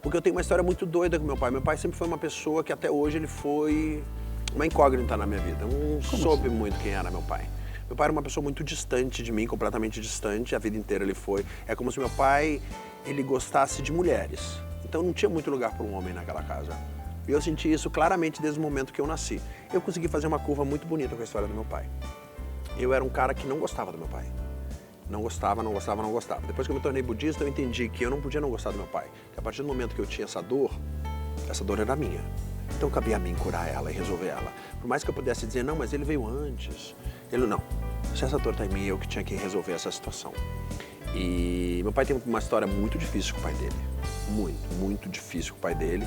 Porque eu tenho uma história muito doida com meu pai. Meu pai sempre foi uma pessoa que até hoje ele foi uma incógnita na minha vida. Eu não soube muito quem era meu pai. Meu pai era uma pessoa muito distante de mim, completamente distante, a vida inteira ele foi. É como se meu pai, ele gostasse de mulheres. Então não tinha muito lugar para um homem naquela casa. E eu senti isso claramente desde o momento que eu nasci. Eu consegui fazer uma curva muito bonita com a história do meu pai. Eu era um cara que não gostava do meu pai. Não gostava, não gostava, não gostava. Depois que eu me tornei budista, eu entendi que eu não podia não gostar do meu pai. Que a partir do momento que eu tinha essa dor era minha. Então cabia a mim curar ela e resolver ela. Por mais que eu pudesse dizer, não, mas ele veio antes. Ele não. Se essa dor tá em mim, eu que tinha que resolver essa situação. E meu pai tem uma história muito difícil com o pai dele. Muito difícil com o pai dele.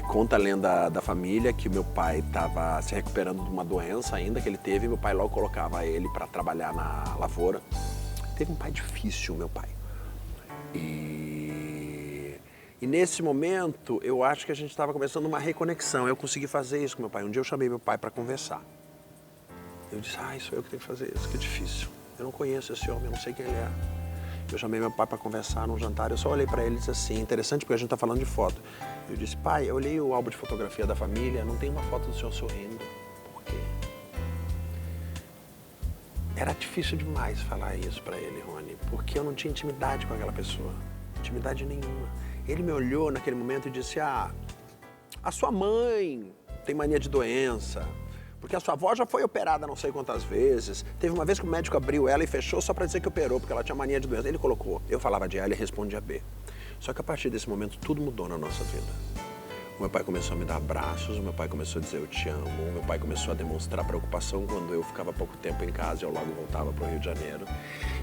Conta a lenda da família que meu pai estava se recuperando de uma doença ainda que ele teve. E meu pai logo colocava ele para trabalhar na lavoura. Teve um pai difícil, meu pai. E nesse momento, eu acho que a gente estava começando uma reconexão. Eu consegui fazer isso com meu pai. Um dia eu chamei meu pai para conversar. Eu disse, sou eu que tenho que fazer isso, que difícil. Eu não conheço esse homem, eu não sei quem ele é. Eu chamei meu pai para conversar num jantar, eu só olhei para ele e disse assim, interessante porque a gente está falando de foto. Eu disse, pai, eu olhei o álbum de fotografia da família, não tem uma foto do senhor sorrindo. Por quê? Era difícil demais falar isso para ele, Rony, porque eu não tinha intimidade com aquela pessoa. Intimidade nenhuma. Ele me olhou naquele momento e disse, a sua mãe tem mania de doença. Porque a sua avó já foi operada não sei quantas vezes. Teve uma vez que o médico abriu ela e fechou só para dizer que operou, porque ela tinha mania de doença. Ele colocou. Eu falava de A, ele respondia B. Só que a partir desse momento tudo mudou na nossa vida. O meu pai começou a me dar abraços, o meu pai começou a dizer eu te amo, o meu pai começou a demonstrar preocupação quando eu ficava pouco tempo em casa e eu logo voltava para o Rio de Janeiro.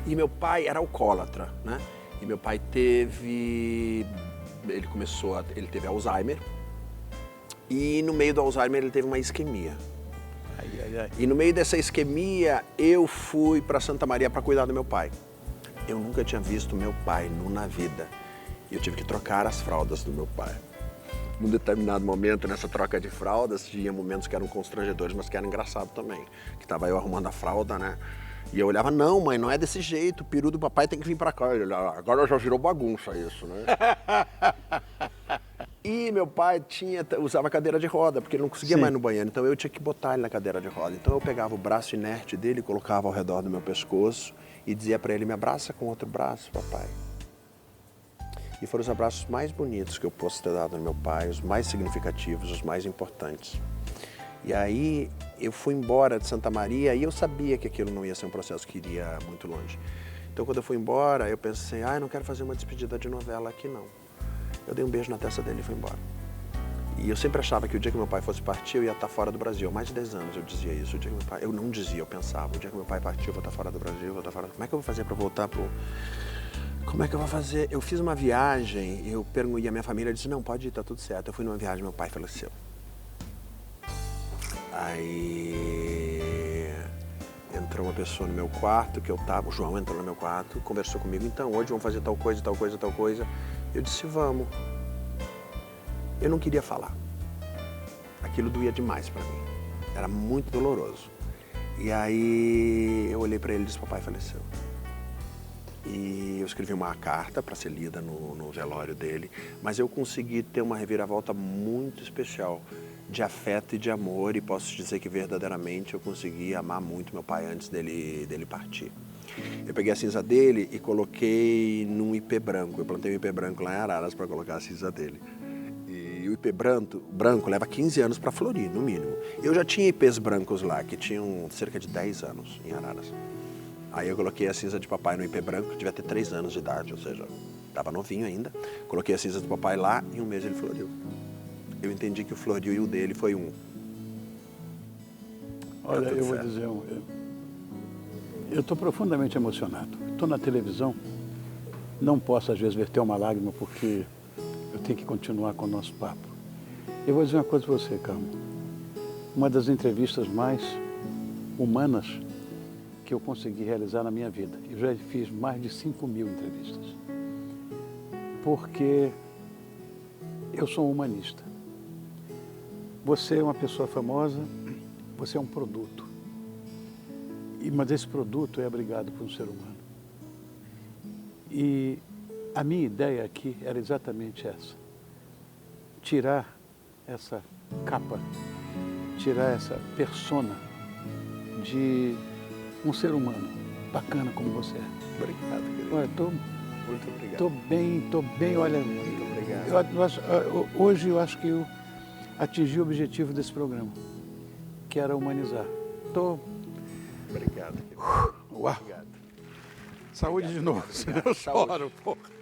E meu pai era alcoólatra, né? E meu pai teve teve Alzheimer. E no meio do Alzheimer ele teve uma isquemia. E no meio dessa isquemia, eu fui para Santa Maria para cuidar do meu pai. Eu nunca tinha visto meu pai na vida. E eu tive que trocar as fraldas do meu pai. Num determinado momento, nessa troca de fraldas, tinha momentos que eram constrangedores, mas que eram engraçados também. Que estava eu arrumando a fralda, né? E eu olhava, não, mãe, não é desse jeito, o peru do papai tem que vir para cá. Ele olhava, agora já virou bagunça isso, né? E meu pai usava cadeira de roda, porque ele não conseguia mais no banheiro, então eu tinha que botar ele na cadeira de roda. Então eu pegava o braço inerte dele, colocava ao redor do meu pescoço e dizia para ele, me abraça com outro braço, papai. E foram os abraços mais bonitos que eu posso ter dado no meu pai, os mais significativos, os mais importantes. E aí eu fui embora de Santa Maria e eu sabia que aquilo não ia ser um processo que iria muito longe. Então quando eu fui embora, eu pensei, eu não quero fazer uma despedida de novela aqui não. Eu dei um beijo na testa dele e fui embora. E eu sempre achava que o dia que meu pai fosse partir, eu ia estar fora do Brasil. Há mais de 10 anos eu dizia isso. O dia que meu pai... Eu não dizia, eu pensava. O dia que meu pai partir, eu vou estar fora do Brasil, eu vou estar fora... Como é que eu vou fazer para voltar pro... Como é que eu vou fazer? Eu fiz uma viagem, e a minha família disse, não, pode ir, tá tudo certo. Eu fui numa viagem, meu pai faleceu. Aí... entrou uma pessoa no meu quarto, que eu tava... O João entrou no meu quarto, conversou comigo. Então, hoje vamos fazer tal coisa, tal coisa, tal coisa. Eu disse, vamos. Eu não queria falar. Aquilo doía demais para mim. Era muito doloroso. E aí eu olhei para ele e disse, papai faleceu. E eu escrevi uma carta para ser lida no velório dele, mas eu consegui ter uma reviravolta muito especial de afeto e de amor, e posso dizer que verdadeiramente eu consegui amar muito meu pai antes dele partir. Eu peguei a cinza dele e coloquei num ipê branco. Eu plantei um ipê branco lá em Araras para colocar a cinza dele. E o ipê branco leva 15 anos para florir, no mínimo. Eu já tinha ipês brancos lá, que tinham cerca de 10 anos em Araras. Aí eu coloquei a cinza de papai no ipê branco, que devia ter 3 anos de idade, ou seja, estava novinho ainda. Coloquei a cinza do papai lá e em um mês ele floriu. Eu entendi que o floriu e o dele foi um. Olha, eu vou dizer, eu estou profundamente emocionado. Estou na televisão, não posso às vezes verter uma lágrima porque eu tenho que continuar com o nosso papo. Eu vou dizer uma coisa para você, Carmo. Uma das entrevistas mais humanas que eu consegui realizar na minha vida. Eu já fiz mais de 5.000 entrevistas. Porque eu sou um humanista. Você é uma pessoa famosa, você é um produto. Mas esse produto é abrigado por um ser humano. E a minha ideia aqui era exatamente essa. tirar essa capa, tirar essa persona de um ser humano bacana como você é. Obrigado, querido. Olha, Muito obrigado. tô bem, olha, Muito obrigado. hoje eu acho que eu atingi o objetivo desse programa, que era humanizar. Obrigado, querido. Uau, Obrigado. saúde de novo, senão eu Saúde. choro, porra.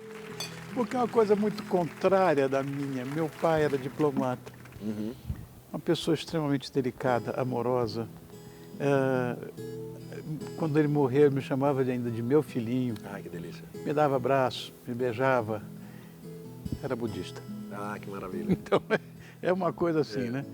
Porque é uma coisa muito contrária da minha. Meu pai era diplomata, uma pessoa extremamente delicada, amorosa. Quando ele morreu, ele me chamava ainda de meu filhinho, Ai, que delícia. me dava abraço, me beijava. Era budista. Ah, que maravilha. Então é uma coisa assim, né?